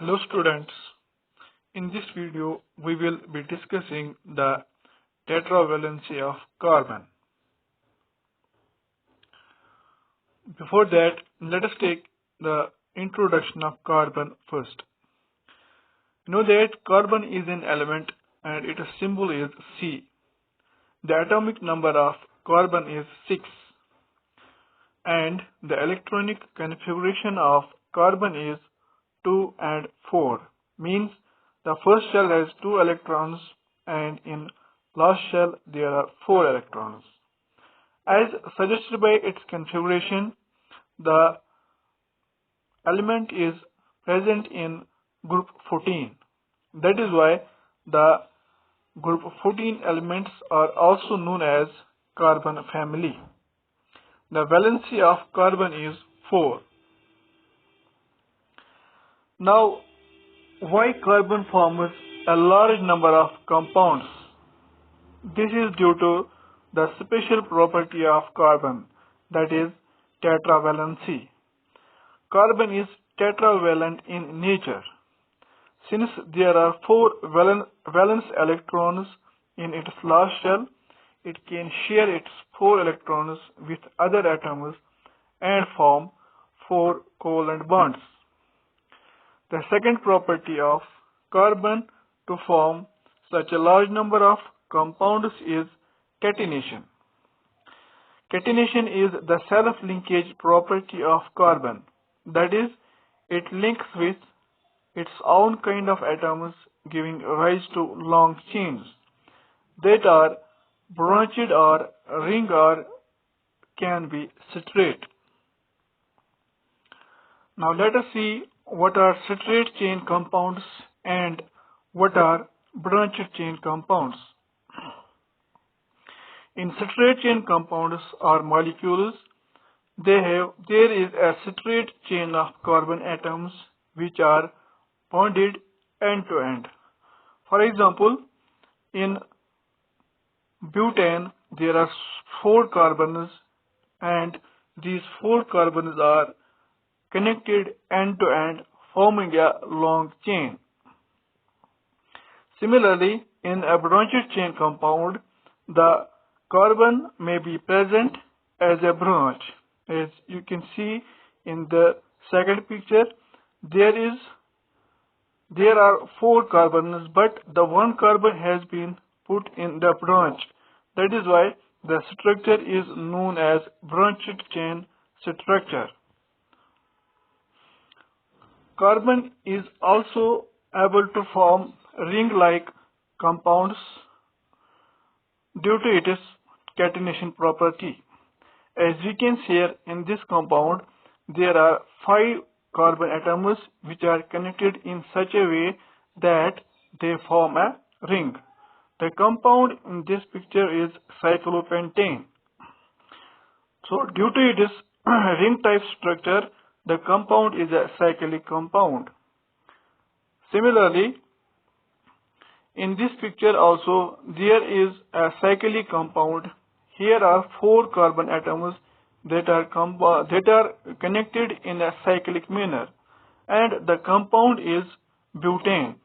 Hello students, in this video we will be discussing the tetravalency of carbon. Before that, let us take the introduction of carbon first. You know that carbon is an element and its symbol is C. The atomic number of carbon is 6 and the electronic configuration of carbon is 2 and 4, means the first shell has 2 electrons and in last shell there are 4 electrons. As suggested by its configuration, the element is present in group 14. That is why the group 14 elements are also known as carbon family. The valency of carbon is 4. Now, why carbon forms a large number of compounds? This is due to the special property of carbon, that is tetravalency. Carbon is tetravalent in nature. Since there are 4 valence electrons in its last shell, it can share its 4 electrons with other atoms and form 4 covalent bonds. The second property of carbon to form such a large number of compounds is catenation. Catenation is the self-linkage property of carbon. That is, it links with its own kind of atoms, giving rise to long chains that are branched or ring or can be straight. Now let us see what are straight chain compounds and what are branched chain compounds. In straight chain compounds or molecules, there is a straight chain of carbon atoms which are bonded end to end. For example, in butane there are 4 carbons and these 4 carbons are connected end to end, forming a long chain. Similarly, in a branched chain compound, the carbon may be present as a branch. As you can see in the second picture, there are 4 carbons, but the one carbon has been put in the branch. That is why the structure is known as branched chain structure. Carbon is also able to form ring-like compounds due to its catenation property. As we can see here in this compound, there are 5 carbon atoms which are connected in such a way that they form a ring. The compound in this picture is cyclopentane. So due to its ring type structure, the compound is a cyclic compound. Similarly, in this picture also there is a cyclic compound. Here are 4 carbon atoms that are connected in a cyclic manner, and the compound is butane.